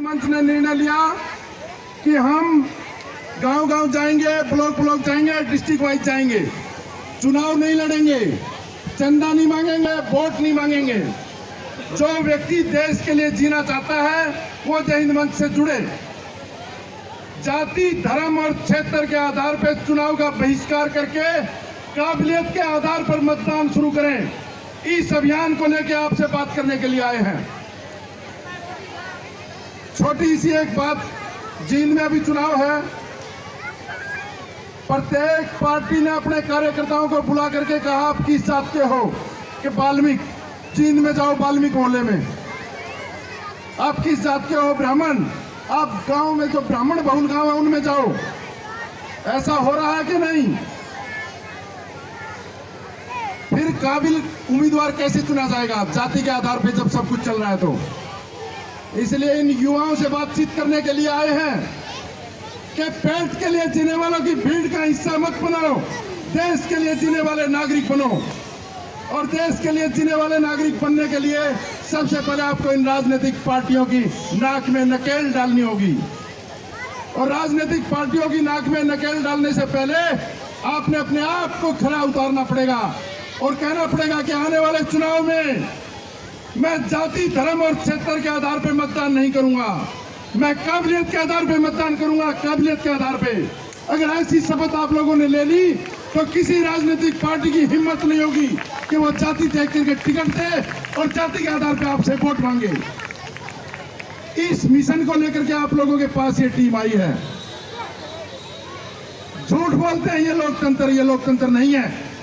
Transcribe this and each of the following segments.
मंच ने निर्णय लिया कि हम गांव-गांव जाएंगे, ब्लॉक जाएंगे, डिस्ट्रिक्ट वाइज जाएंगे, चुनाव नहीं लड़ेंगे, चंदा नहीं मांगेंगे, वोट नहीं मांगेंगे। जो व्यक्ति देश के लिए जीना चाहता है वो जय हिंद मंच से जुड़े। जाति, धर्म और क्षेत्र के आधार पर चुनाव का बहिष्कार करके काबिलियत के आधार पर मतदान शुरू करें। इस अभियान को लेकर आपसे बात करने के लिए आए हैं। छोटी सी एक बात, जींद में अभी चुनाव है, प्रत्येक पार्टी ने अपने कार्यकर्ताओं को बुला करके कहा आप किस जात के हो, कि वाल्मीकि। जींद में जाओ वाल्मीकि मोहल्ले में, आप किस जात के हो, ब्राह्मण। आप गांव में जो ब्राह्मण बहुल गांव है उनमें जाओ। ऐसा हो रहा है कि नहीं? फिर काबिल उम्मीदवार कैसे चुना जाएगा जाति के आधार पर जब सब कुछ चल रहा है? तो इसलिए इन युवाओं से बातचीत करने के लिए आए हैं कि पेट के लिए जीने वालों की भीड़ का हिस्सा मत बनाओ, देश के लिए जीने वाले नागरिक बनो। और देश के लिए जीने वाले नागरिक बनने के लिए सबसे पहले आपको इन राजनीतिक पार्टियों की नाक में नकेल डालनी होगी। और राजनीतिक पार्टियों की नाक में नकेल डालने से पहले आपने अपने आप को खरा उतारना पड़ेगा और कहना पड़ेगा कि आने वाले चुनाव में मैं जाति, धर्म और क्षेत्र के आधार पर मतदान नहीं करूंगा, मैं काबिलियत के आधार पर मतदान करूंगा, काबिलियत के आधार पर। अगर ऐसी शपथ आप लोगों ने ले ली तो किसी राजनीतिक पार्टी की हिम्मत नहीं होगी कि वो जाति देख करके टिकट दे और जाति के आधार पर आपसे वोट मांगे। इस मिशन को लेकर के आप लोगों के पास ये टीम आई है। झूठ बोलते हैं ये लोकतंत्र नहीं है।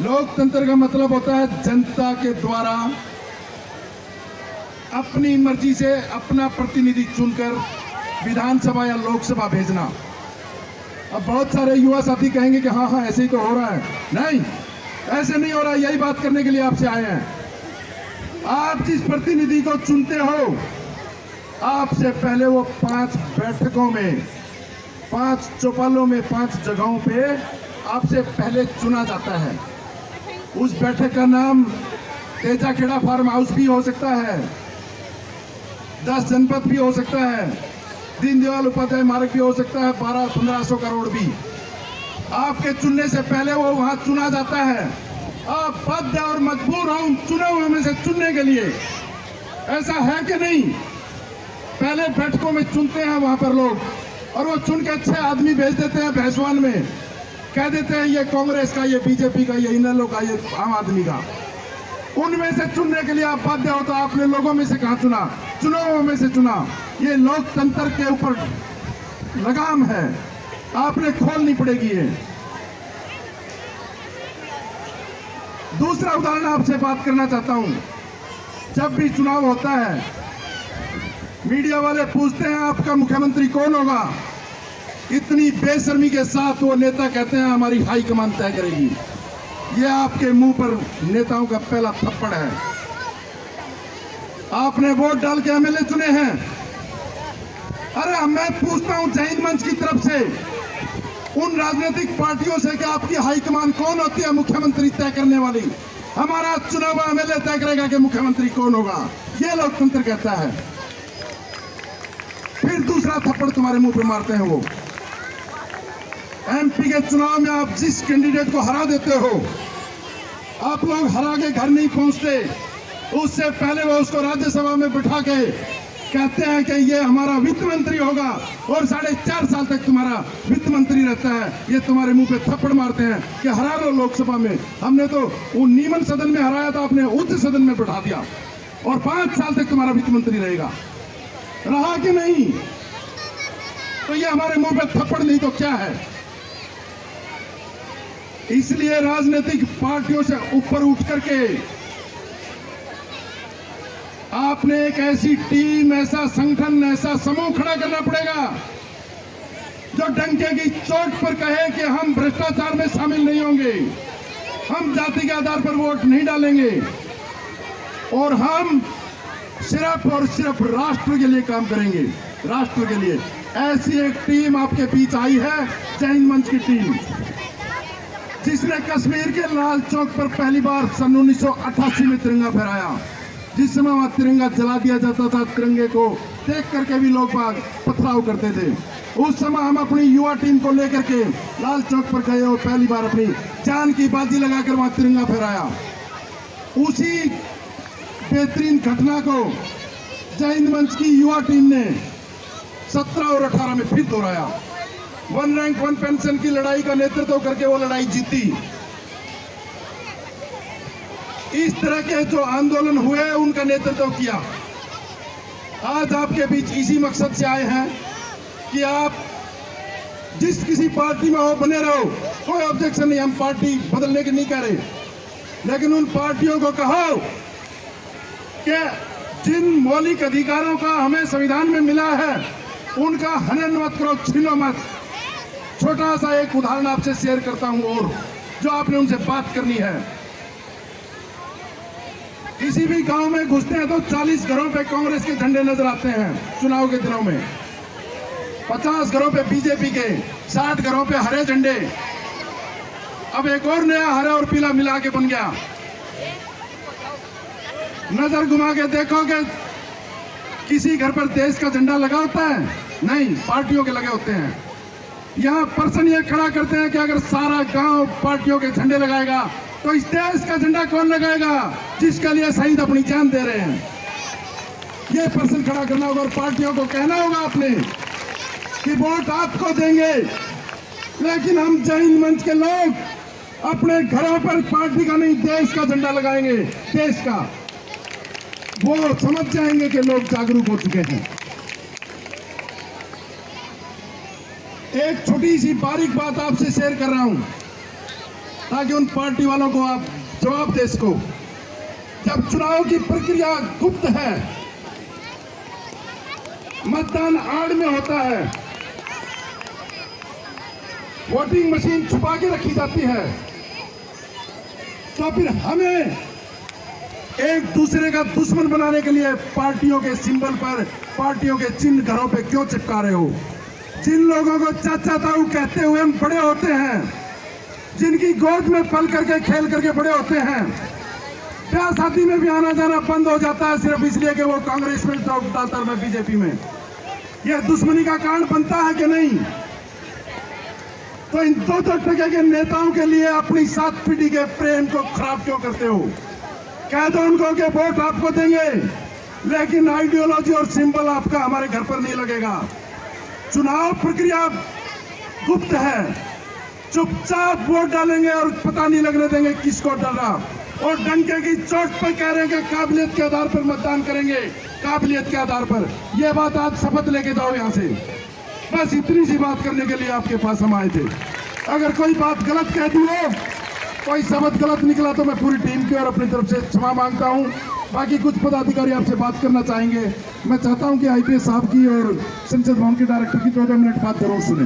लोकतंत्र का मतलब होता है जनता के द्वारा अपनी मर्जी से अपना प्रतिनिधि चुनकर विधानसभा या लोकसभा भेजना। अब बहुत सारे युवा साथी कहेंगे कि हाँ ऐसे ही तो हो रहा है। नहीं, ऐसे नहीं हो रहा। यही बात करने के लिए आपसे आए हैं। आप जिस प्रतिनिधि को चुनते हो, आपसे पहले वो 5 बैठकों में, 5 चौपालों में, 5 जगहों पे आपसे पहले चुना जाता है। उस बैठक का नाम तेजाखेड़ा फार्म हाउस भी हो सकता है, 10 जनपद भी हो सकता है, दीनदयाल उपाध्याय मार्ग भी हो सकता है, 1200-1500 करोड़ भी। आपके चुनने से पहले वो वहां चुना जाता है। आप बाध्य और मजबूर हो चुने हुए में से चुनने के लिए। ऐसा है कि नहीं? पहले बैठकों में चुनते हैं वहां पर लोग, और वो चुन के अच्छे आदमी भेज देते हैं भैंसवान में, कह देते हैं ये कांग्रेस का, ये बीजेपी का, ये इनेलो का, ये आम आदमी का। उनमें से चुनने के लिए आप बाध्य हो, तो आपने लोगों में से कहां चुना? चुनावों में से चुना। ये लोकतंत्र के ऊपर लगाम है, आपने खोलनी पड़ेगी ये। दूसरा उदाहरण आपसे बात करना चाहता हूं। जब भी चुनाव होता है, मीडिया वाले पूछते हैं आपका मुख्यमंत्री कौन होगा। इतनी बेशर्मी के साथ वो नेता कहते हैं हमारी हाईकमान तय करेगी। ये आपके मुंह पर नेताओं का पहला थप्पड़ है। आपने वोट डाल के एमएलए चुने हैं। अरे मैं पूछता हूं जय हिंद मंच की तरफ से उन राजनीतिक पार्टियों से कि आपकी हाईकमान कौन होती है मुख्यमंत्री तय करने वाली? हमारा चुनाव एमएलए तय करेगा कि मुख्यमंत्री कौन होगा। ये लोकतंत्र कहता है। फिर दूसरा थप्पड़ तुम्हारे मुंह पे मारते हैं वो। एमपी के चुनाव में आप जिस कैंडिडेट को हरा देते हो, आप लोग हरा के घर नहीं पहुंचते, उससे पहले वो उसको राज्यसभा में बिठा के कहते हैं कि ये हमारा वित्त मंत्री होगा, और 4.5 साल तक तुम्हारा वित्त मंत्री रहता है। ये तुम्हारे मुंह पे थप्पड़ मारते हैं कि हरा लो लोकसभा में। हमने तो नीमन सदन में हराया था, आपने उच्च सदन में बिठा दिया, और 5 साल तक तुम्हारा वित्त मंत्री रहेगा। रहा कि नहीं? तो ये हमारे मुंह पे थप्पड़ नहीं तो क्या है? इसलिए राजनीतिक पार्टियों से ऊपर उठ करके आपने एक ऐसी टीम, ऐसा संगठन, ऐसा समूह खड़ा करना पड़ेगा जो डंके की चोट पर कहे कि हम भ्रष्टाचार में शामिल नहीं होंगे, हम जाति के आधार पर वोट नहीं डालेंगे, और हम सिर्फ और सिर्फ राष्ट्र के लिए काम करेंगे। राष्ट्र के लिए ऐसी एक टीम आपके बीच आई है, जय हिंद मंच की टीम, जिसने कश्मीर के लाल चौक पर पहली बार सन 1988 में तिरंगा फहराया, जिस समय वहां तिरंगा जला दिया जाता था, तिरंगे को देख करके भी लोग पथराव करते थे। उस समय हम अपनी युवा टीम को लेकर के लाल चौक पर गए और पहली बार अपनी जान की बाजी लगाकर वहां तिरंगा फहराया। उसी बेहतरीन घटना को जय हिंद मंच की युवा टीम ने 17 और 18 में फिर दोहराया। वन रैंक वन पेंशन की लड़ाई का नेतृत्व करके वो लड़ाई जीती। इस तरह के जो आंदोलन हुए उनका नेतृत्व किया। आज आपके बीच इसी मकसद से आए हैं कि आप जिस किसी पार्टी में हो बने रहो, कोई ऑब्जेक्शन नहीं, हम पार्टी बदलने की नहीं कह रहे, लेकिन उन पार्टियों को कहो कि जिन मौलिक अधिकारों का हमें संविधान में मिला है उनका हनन मत करो, छीनो मत। छोटा सा एक उदाहरण आपसे शेयर करता हूं और जो आपने उनसे बात करनी है। किसी भी गांव में घुसते हैं तो 40 घरों पे कांग्रेस के झंडे नजर आते हैं चुनाव के दिनों में, 50 घरों पे बीजेपी के, 60 घरों पे हरे झंडे। अब एक और नया हरा और पीला मिला के बन गया। नजर घुमा के देखोगे किसी घर पर देश का झंडा लगा होता है? नहीं, पार्टियों के लगे होते हैं। यहाँ पर्सन ये खड़ा करते हैं कि अगर सारा गांव पार्टियों के झंडे लगाएगा तो इस देश का झंडा कौन लगाएगा जिसके लिए शहीद अपनी जान दे रहे हैं। ये पर्सन खड़ा करना होगा और पार्टियों को कहना होगा आपने कि वोट आपको देंगे, लेकिन हम जय हिंद मंच के लोग अपने घरों पर पार्टी का नहीं देश का झंडा लगाएंगे, देश का। वो समझ जाएंगे कि लोग जागरूक हो चुके हैं। एक छोटी सी बारीक बात आपसे शेयर कर रहा हूं ताकि उन पार्टी वालों को आप जवाब दे सको। जब चुनाव की प्रक्रिया गुप्त है, मतदान आड़ में होता है, वोटिंग मशीन छुपा के रखी जाती है, तो फिर हमें एक दूसरे का दुश्मन बनाने के लिए पार्टियों के सिंबल पर, पार्टियों के चिन्ह घरों पे क्यों चिपका रहे हो? जिन लोगों को चाचा ताऊ कहते हुए हम बड़े होते हैं, जिनकी गोद में पल करके खेल करके बड़े होते हैं, ब्याह शादी में भी आना जाना बंद हो जाता है सिर्फ इसलिए कि वो कांग्रेस में टॉप डालता है, बीजेपी में। यह दुश्मनी का कारण बनता है कि नहीं? तो इन दो टके के नेताओं के लिए अपनी 7 पीढ़ी के प्रेम को खराब क्यों करते हो? कह दो उनको कि वोट आपको देंगे, लेकिन आइडियोलॉजी और सिंबल आपका हमारे घर पर नहीं लगेगा। चुनाव प्रक्रिया गुप्त है, चुपचाप वोट डालेंगे और पता नहीं लगने देंगे किसको डाला, और डंके की चोट पर कह रहे हैं कि काबिलियत के आधार पर मतदान करेंगे, काबिलियत के आधार पर। यह बात आप शपथ लेके जाओ यहाँ से। बस इतनी सी बात करने के लिए आपके पास हम आए थे। अगर कोई बात गलत कह दी हो, कोई शब्द गलत निकला तो मैं पूरी टीम की और अपनी तरफ से क्षमा मांगता हूँ। बाकी कुछ पदाधिकारी आपसे बात करना चाहेंगे। मैं चाहता हूँ कि आईपीएस साहब की और संसद भवन के डायरेक्टर की 2 मिनट बात जरूर सुने।